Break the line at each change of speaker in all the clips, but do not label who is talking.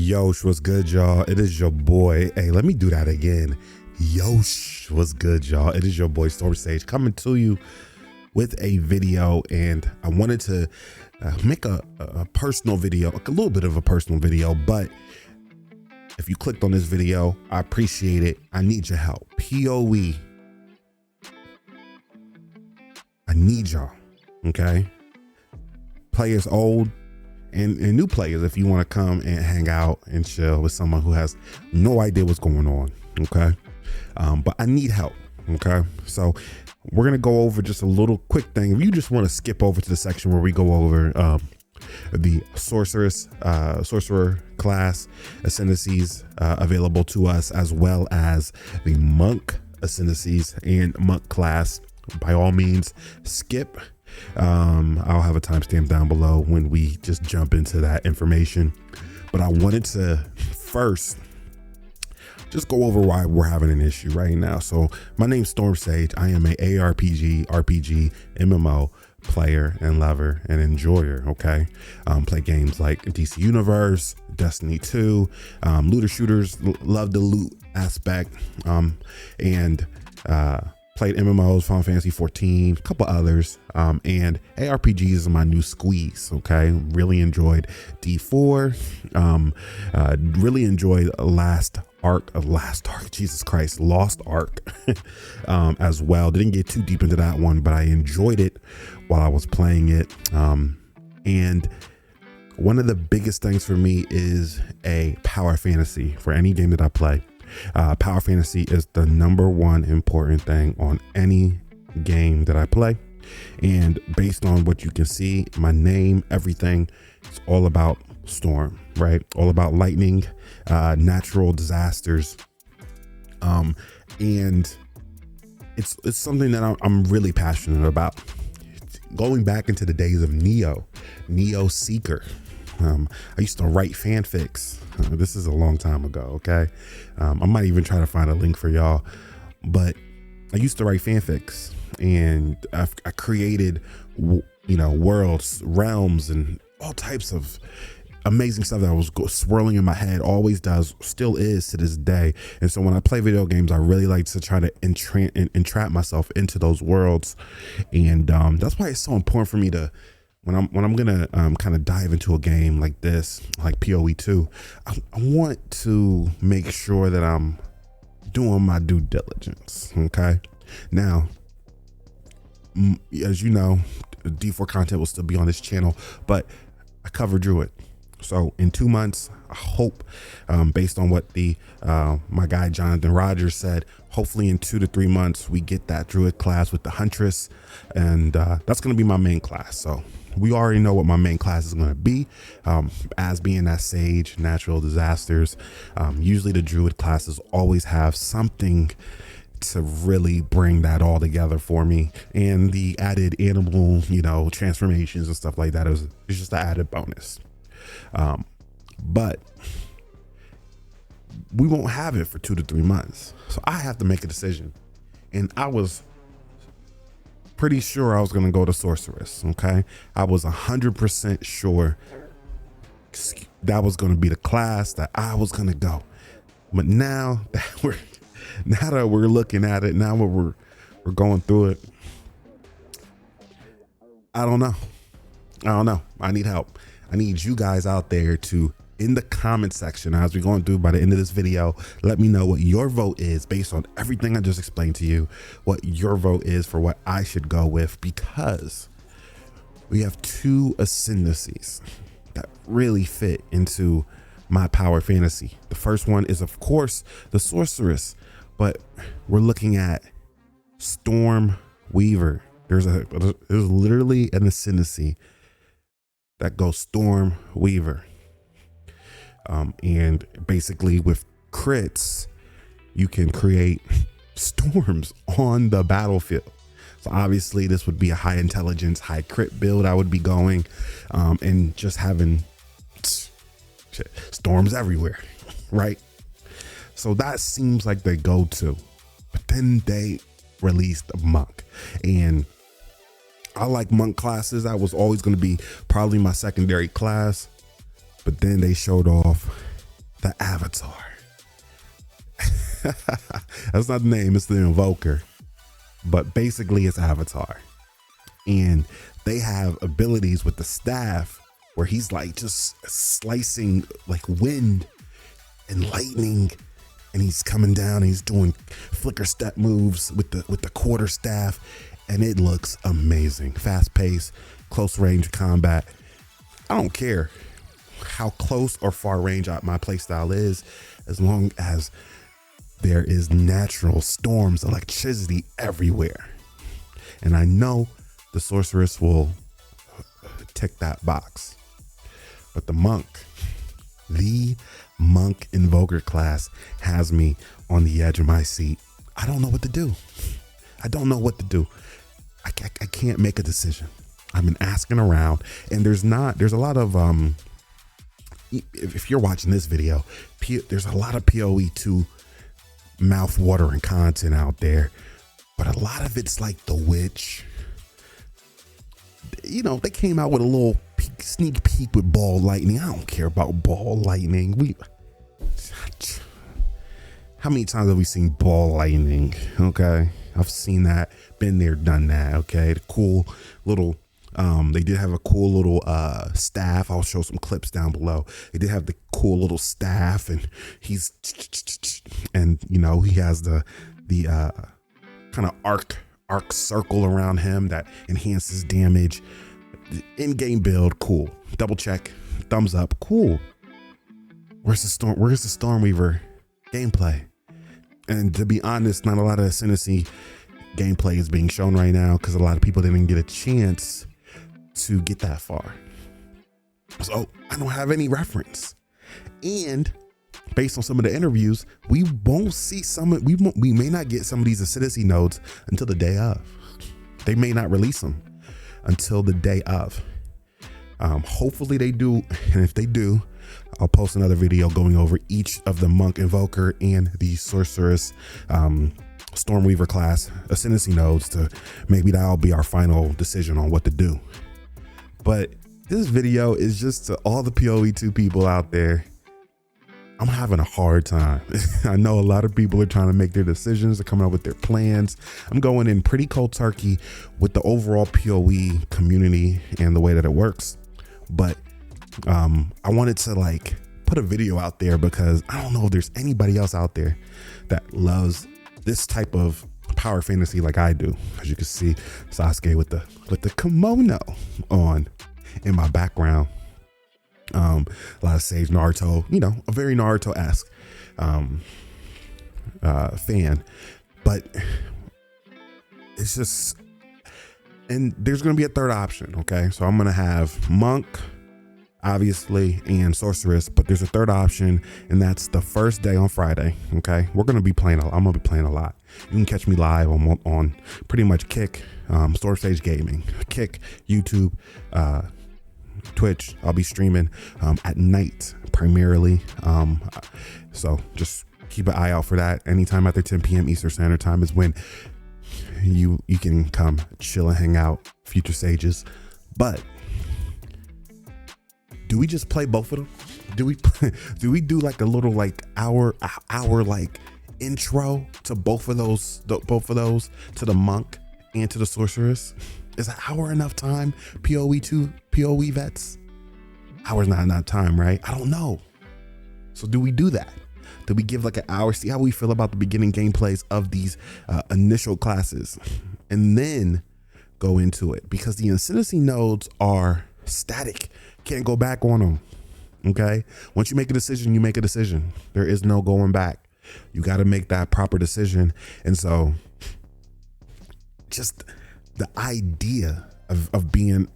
Yosh, what's good, y'all? It is your boy. Hey, let me do that again. Yosh, what's good, y'all? It is your boy Stormsage coming to you with a video, and I wanted to make a personal video, a little bit of a personal video, but if you clicked on this video, I appreciate it. I need your help. POE. I need y'all, okay? Players old and new players, if you want to come and hang out and chill with someone who has no idea what's going on, okay? But I need help, okay? So we're gonna go over just a little quick thing. If you just want to skip over to the section where we go over the sorcerer class ascendancies available to us, as well as the monk ascendancies and monk class, by all means skip. I'll have a timestamp down below when we just jump into that information, but I wanted to first just go over why we're having an issue right now. So my name's Stormsage. I am a ARPG, RPG, MMO player and lover and enjoyer, okay? Play games like DC Universe, Destiny 2, looter shooters, love the loot aspect, and played MMOs, Final Fantasy 14, a couple others, and ARPGs is my new squeeze, okay? Really enjoyed D4, really enjoyed Lost Ark, Jesus Christ, Lost Ark as well. Didn't get too deep into that one, but I enjoyed it while I was playing it. And one of the biggest things for me is a power fantasy for any game that I play. Power fantasy is the #1 important thing on any game that I play, and based on what you can see, my name, everything, it's all about storm, right? All about lightning, natural disasters, and it's something that I'm really passionate about. Going back into the days of Neo Seeker, I used to write fanfics. This is a long time ago, okay? I might even try to find a link for y'all, but I used to write fanfics, and I created, worlds, realms, and all types of amazing stuff that was swirling in my head, always does, still is to this day. And so when I play video games, I really like to try to entrap myself into those worlds, and that's why it's so important for me to, when I'm gonna kind of dive into a game like this, like PoE 2, I want to make sure that I'm doing my due diligence, okay? Now, as you know, D4 content will still be on this channel, but I cover Druid. So in 2 months, I hope, based on what my guy Jonathan Rogers said, hopefully in 2 to 3 months, we get that Druid class with the Huntress, and that's going to be my main class. So we already know what my main class is going to be, as being that Sage, natural disasters. Usually the Druid classes always have something to really bring that all together for me, and the added animal, transformations and stuff like that is just an added bonus. But we won't have it for 2 to 3 months, so I have to make a decision, and I was pretty sure I was going to go to Sorceress, okay? I was 100% sure that was going to be the class that I was going to go. But now that we're looking at it, now we're going through it, I don't know. I need help. I need you guys out there to, in the comment section, as we're going through by the end of this video, let me know what your vote is based on everything I just explained to you, what your vote is for what I should go with, because we have 2 ascendancies that really fit into my power fantasy. The first one is, of course, the Sorceress, but we're looking at Stormweaver. There's literally an ascendancy that goes Stormweaver. And basically with crits, you can create storms on the battlefield. So obviously this would be a high intelligence, high crit build I would be going, and just having storms everywhere, right? So that seems like the go-to. But then they released a monk, and I like monk classes. That was always going to be probably my secondary class. But then they showed off the Avatar. That's not the name, it's the Invoker. But basically it's Avatar. And they have abilities with the staff where he's like just slicing like wind and lightning, and he's coming down and he's doing flicker step moves with the quarter staff, and it looks amazing. Fast paced, close range combat. I don't care how close or far range my playstyle is, as long as there is natural storms, electricity everywhere. And I know the Sorceress will tick that box. But the Monk Invoker class has me on the edge of my seat. I don't know what to do. I can't make a decision. I've been asking around, and there's a lot of if you're watching this video, there's a lot of PoE2 mouth-watering content out there, but a lot of it's like the Witch. You know, they came out with a little sneak peek with ball lightning. I don't care about ball lightning. How many times have we seen ball lightning? Okay, I've seen that, been there, done that. Okay, the cool little they did have a cool little staff. I'll show some clips down below. They did have the cool little staff, and he has the kind of arc circle around him that enhances damage. In-game build, cool. Double check, thumbs up, cool. Where's the Stormweaver gameplay? And to be honest, not a lot of Ascendancy gameplay is being shown right now because a lot of people didn't get a chance to get that far. So I don't have any reference. And based on some of the interviews, we won't see we may not get some of these Ascendancy nodes until the day of. They may not release them until the day of. Hopefully they do, and if they do, I'll post another video going over each of the Monk Invoker and the Sorceress Stormweaver class Ascendancy nodes, to maybe that'll be our final decision on what to do. But this video is just to all the PoE2 people out there. I'm having a hard time. I know a lot of people are trying to make their decisions. They're coming up with their plans. I'm going in pretty cold turkey with the overall PoE community and the way that it works. But I wanted to put a video out there because I don't know if there's anybody else out there that loves this type of power fantasy like I do. As you can see, Sasuke with the kimono on in my background. A lot of Sage Naruto, a very Naruto-esque fan, but it's just, and there's going to be a third option. Okay. So I'm going to have Monk, obviously, and Sorceress, but there's a third option, and that's the first day on Friday. Okay. I'm going to be playing a lot. You can catch me live on pretty much Kick, Store Stage Gaming, Kick, YouTube, Twitch. I'll be streaming at night primarily, so just keep an eye out for that. Anytime after 10 p.m. Eastern Standard Time is when you can come chill and hang out, future sages. But do we just play both of them? Do we do like a little hour intro to both of those to the Monk and to the Sorceress? Is an hour enough time? PoE vets? Hour's not enough time, right? I don't know. So do we do that? Do we give an hour, see how we feel about the beginning gameplays of these initial classes, and then go into it? Because the Ascendancy nodes are static. Can't go back on them. Okay? Once you make a decision, you make a decision. There is no going back. You got to make that proper decision. And so just the idea of being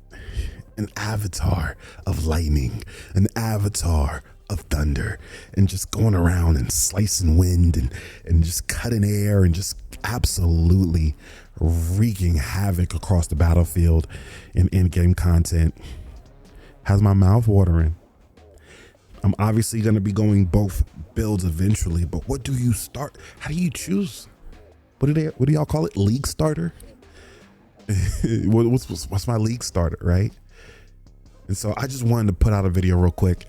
an avatar of lightning, an avatar of thunder, and just going around and slicing wind and just cutting air and just absolutely wreaking havoc across the battlefield in in-game content has my mouth watering. I'm obviously going to be going both builds eventually, but what do you start? How do you choose? What do y'all call it? Leaguestarter? What's my Leaguestarter, right? And so I just wanted to put out a video real quick.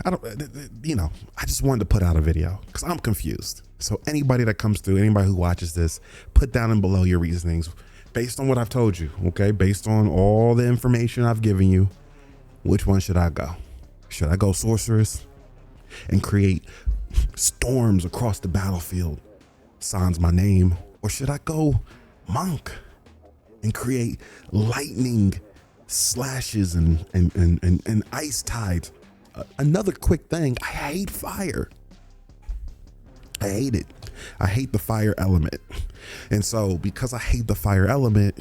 I just wanted to put out a video because I'm confused. So anybody that comes through, anybody who watches this, put down in below your reasonings based on what I've told you, okay? Based on all the information I've given you, which one should I go? Should I go Sorceress and create storms across the battlefield, sans my name? Or should I go Monk and create lightning slashes and ice tides? Another quick thing, I hate fire. I hate it. I hate the fire element. And so because I hate the fire element,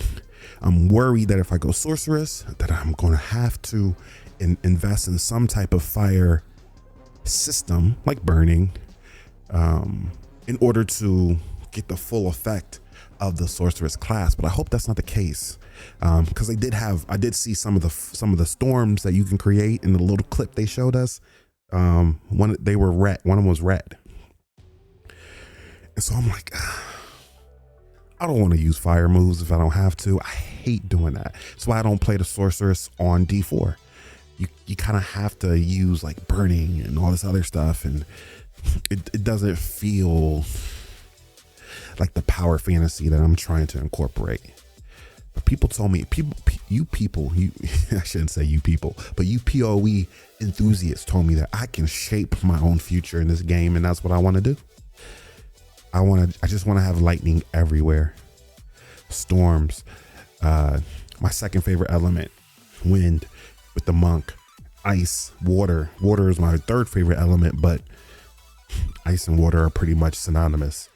I'm worried that if I go Sorceress, that I'm going to have to invest in some type of fire system like burning in order to get the full effect of the Sorceress class. But I hope that's not the case, because I did see some of the storms that you can create in the little clip they showed us. One of them was red, and so I'm like, I don't want to use fire moves if I don't have to. I hate doing that. That's why I don't play the Sorceress on D4. You kind of have to use like burning and all this other stuff, and it doesn't feel like the power fantasy that I'm trying to incorporate. But people told me, I shouldn't say you people, but you PoE enthusiasts told me that I can shape my own future in this game, and that's what I want to do. I just want to have lightning everywhere, storms. My second favorite element, wind, with the monk, ice, water. Water is my third favorite element, but ice and water are pretty much synonymous.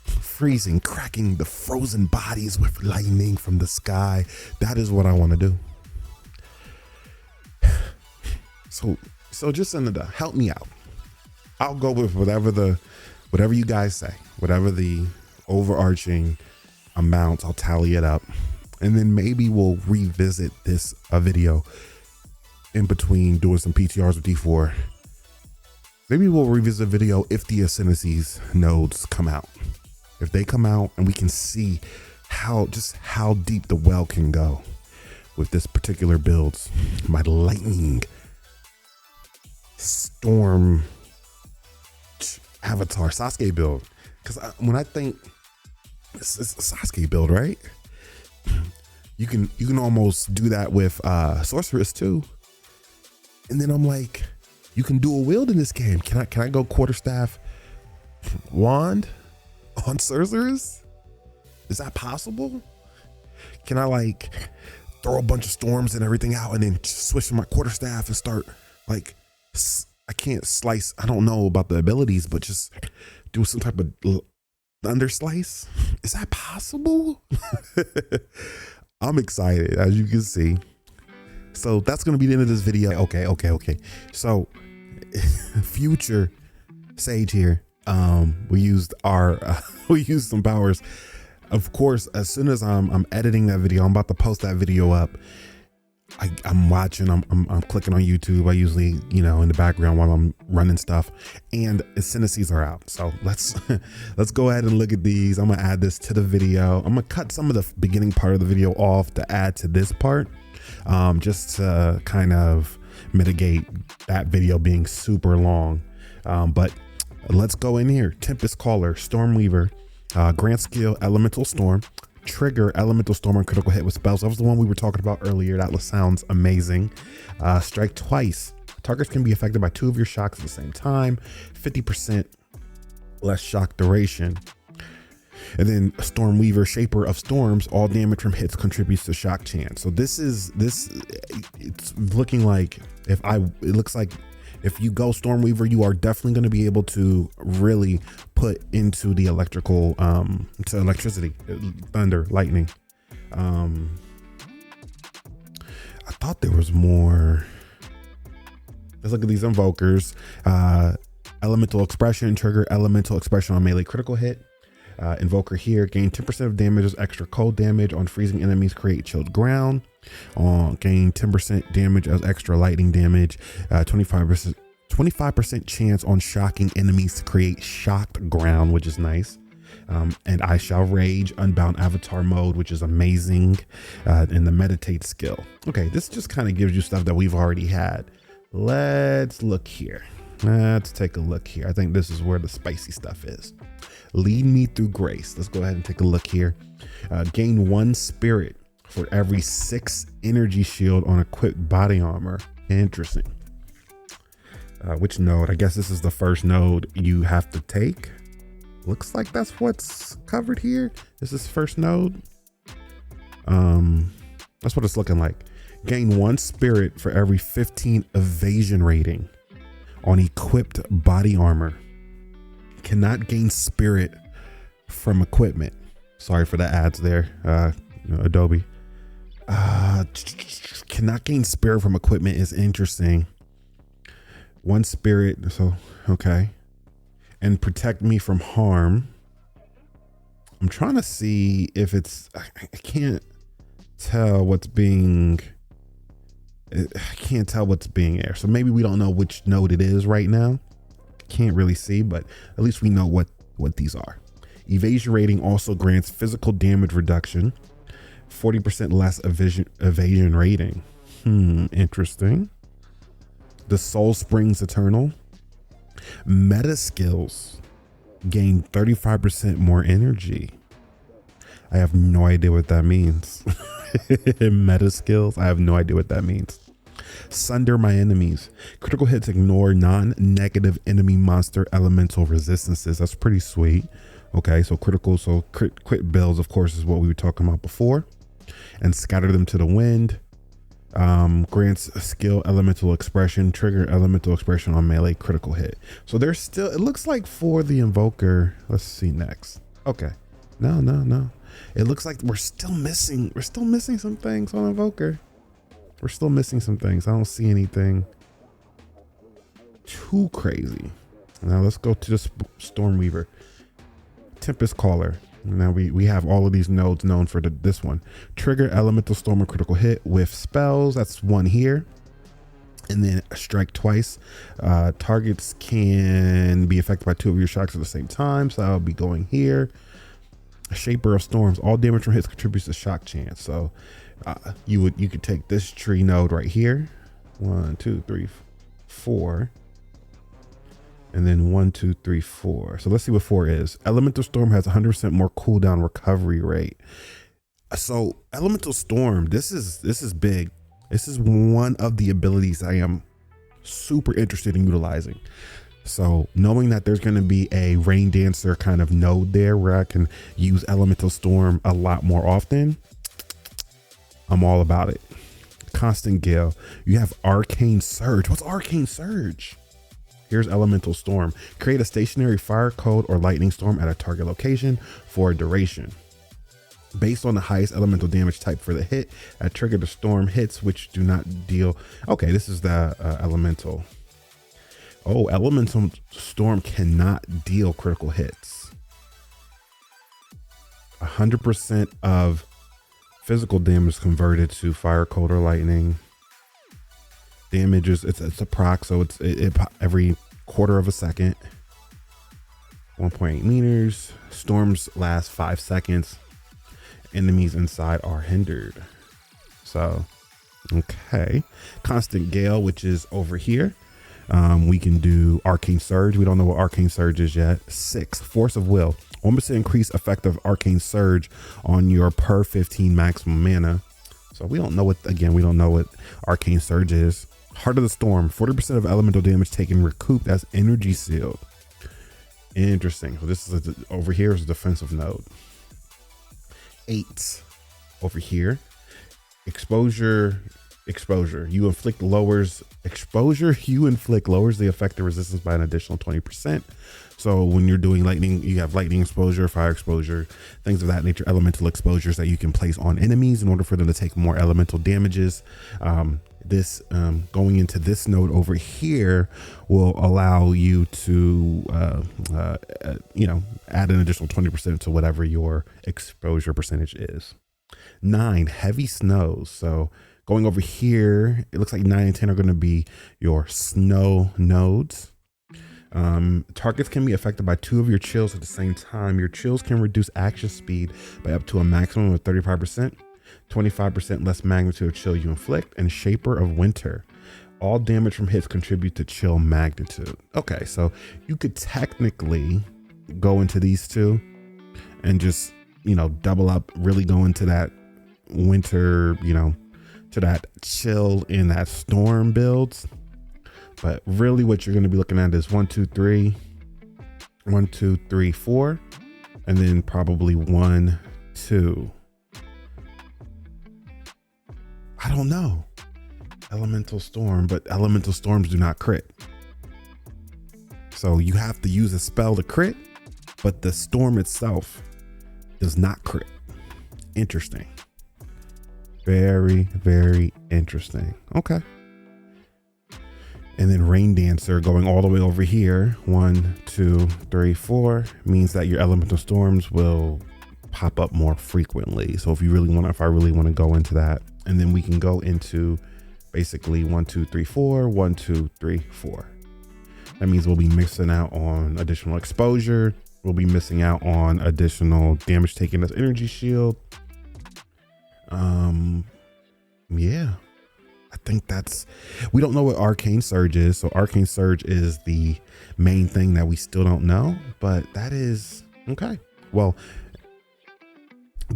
Freezing, cracking the frozen bodies with lightning from the sky. That is what I want to do. So just help me out. I'll go with whatever you guys say, whatever the overarching amounts, I'll tally it up. And then maybe we'll revisit this video in between doing some PTRs with D4. Maybe we'll revisit a video if the Ascendancies nodes come out. If they come out and we can see how deep the well can go with this particular builds. My lightning storm avatar Sasuke build. Because when I think it's a Sasuke build, right? You can almost do that with Sorceress too. And then I'm like, you can dual wield in this game. Can I go quarterstaff wand on Sorceress? Is that possible? Can I like throw a bunch of storms and everything out and then switch to my quarterstaff and start like, I can't slice. I don't know about the abilities, but just do some type of thunder slice. Is that possible? I'm excited, as you can see. So that's going to be the end of this video. Okay. So future Sage here. We used some powers. Of course, as soon as I'm editing that video, I'm about to post that video up. I'm watching, I'm clicking on YouTube. I usually, in the background while I'm running stuff, and Ascendancies are out. So let's go ahead and look at these. I'm gonna add this to the video. I'm gonna cut some of the beginning part of the video off to add to this part, just to kind of mitigate that video being super long. But let's go in here. Tempest Caller, Stormweaver, Grant skill, Elemental Storm. Trigger Elemental Storm on critical hit with spells. That was the one we were talking about earlier. That sounds amazing. Strike twice. Targets can be affected by 2 of your shocks at the same time. 50% less shock duration. And then Stormweaver, Shaper of Storms. All damage from hits contributes to shock chance. So it's looking like it looks like if you go Stormweaver, you are definitely going to be able to really put into the electrical, to electricity, thunder, lightning. I thought there was more. Let's look at these invokers. Elemental Expression, trigger Elemental Expression on melee critical hit. Invoker here, gain 10% of damage as extra cold damage on freezing enemies, create chilled ground. Gain 10% damage as extra lightning damage. 25% chance on shocking enemies to create shocked ground, which is nice. And I Shall Rage, Unbound Avatar mode, which is amazing. And the Meditate skill. Okay, this just kind of gives you stuff that we've already had. Let's look here. Let's take a look here. I think this is where the spicy stuff is. Lead me through grace. Let's go ahead and take a look here. Gain 1 spirit for every 6 energy shield on equipped body armor. Interesting. Which node? I guess this is the first node you have to take. Looks like that's what's covered here. This is first node. That's what it's looking like. Gain 1 spirit for every 15 evasion rating on equipped body armor. Cannot gain spirit from equipment. Sorry for the ads there, Adobe. Cannot gain spirit from equipment is interesting. 1 spirit, so okay. And protect me from harm. I'm trying to see if it's, I can't tell what's being, I can't tell what's being aired. So maybe we don't know which node it is right now. Can't really see, but at least we know what these are. Evasion rating also grants physical damage reduction, 40% less evasion rating. Interesting. The Soul Springs Eternal. Meta skills gain 35% more energy. I have no idea what that means. Meta skills, I have no idea what that means. Sunder my enemies. Critical hits ignore non-negative enemy monster elemental resistances. That's pretty sweet. Okay, so critical, so crit builds, of course, is what we were talking about before. And scatter them to the wind. Grants a skill elemental expression, trigger elemental expression on melee critical hit. So there's still, it looks like for the Invoker, let's see next. Okay, no. It looks like we're still missing some things on Invoker. We're still missing some things. I don't see anything too crazy. Now let's go to the Stormweaver. Tempest Caller. Now we have all of these nodes known for this one. Trigger elemental storm or critical hit with spells. That's 1 here. And then strike twice. Targets can be affected by 2 of your shocks at the same time. So I'll be going here. Shaper of Storms. All damage from hits contributes to shock chance. So you could take this tree node right here. 1, 2, 3, 4. And then 1, 2, 3, 4. So let's see what 4 is. Elemental Storm has 100% more cooldown recovery rate. So Elemental Storm, this is big. This is one of the abilities I am super interested in utilizing. So knowing that there's going to be a Rain Dancer kind of node there where I can use Elemental Storm a lot more often, I'm all about it. Constant Gale. You have Arcane Surge. What's Arcane Surge? Here's Elemental Storm. Create a stationary fire, cold, or lightning storm at a target location for a duration. Based on the highest elemental damage type for the hit, I trigger the storm hits which do not deal. Okay, this is the elemental. Oh, Elemental Storm cannot deal critical hits. 100% of physical damage converted to fire, cold, or lightning. Damage is it's a proc, so it's every quarter of a second. 1.8 meters. Storms last 5 seconds. Enemies inside are hindered. So, okay. Constant Gale, which is over here. We can do Arcane Surge. We don't know what Arcane Surge is yet. 6. Force of Will. 1% increase effective Arcane Surge on your per 15 maximum mana. So we don't know what, again, we don't know what Arcane Surge is. Heart of the Storm. 40% of elemental damage taken recouped as energy sealed. Interesting. So this is over here is a defensive node. 8 over here. Exposure. You inflict lowers the effective resistance by an additional 20%. So when you're doing lightning, you have lightning exposure, fire exposure, things of that nature, elemental exposures that you can place on enemies in order for them to take more elemental damages. This going into this node over here will allow you to add an additional 20% to whatever your exposure percentage is. 9, heavy snows. So going over here, it looks like 9 and 10 are going to be your snow nodes. Targets can be affected by 2 of your chills at the same time. Your chills can reduce action speed by up to a maximum of 35%, 25% less magnitude of chill you inflict. And Shaper of Winter. All damage from hits contribute to chill magnitude. Okay, so you could technically go into these two and just, you know, double up, really go into that winter, you know, to that chill in that storm builds. But really what you're going to be looking at is 1, 2, 3, 1, 2, 3, 4, and then probably 1, 2. I don't know. Elemental storm, but elemental storms do not crit. So you have to use a spell to crit, but the storm itself does not crit. Interesting. Very, very interesting. Okay. And then Rain Dancer going all the way over here. 1, 2, 3, 4 means that your elemental storms will pop up more frequently. So if you really want to, if I really want to go into that, and then we can go into basically 1, 2, 3, 4, 1, 2, 3, 4. That means we'll be missing out on additional exposure. We'll be missing out on additional damage taken as energy shield. Yeah, I think that's, we don't know what Arcane Surge is. So Arcane Surge is the main thing that we still don't know, but that is okay. Well,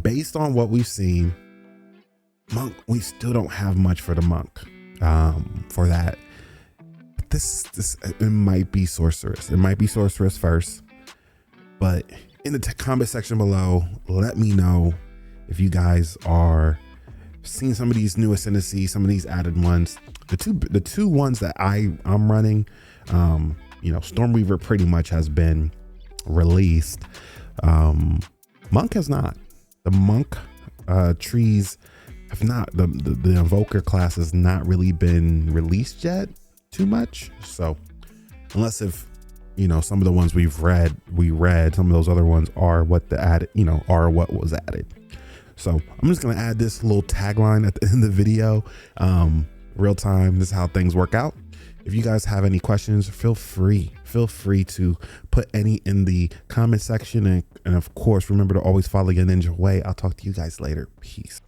based on what we've seen, Monk, we still don't have much for the Monk for that. This it might be Sorceress. It might be Sorceress first, but in the comment section below, let me know if you guys are seeing some of these new ascendancies, some of these added ones. The two ones that I'm running, you know, Stormweaver pretty much has been released. Monk has not. The Monk trees have not, the Invoker class has not really been released yet too much. So unless if, you know, some of the ones we read, some of those other ones are what the added, you know, are what was added. So I'm just going to add this little tagline at the end of the video. Real time, this is how things work out. If you guys have any questions, feel free to put any in the comment section. And of course, remember to always follow your ninja way. I'll talk to you guys later. Peace.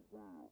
Wow.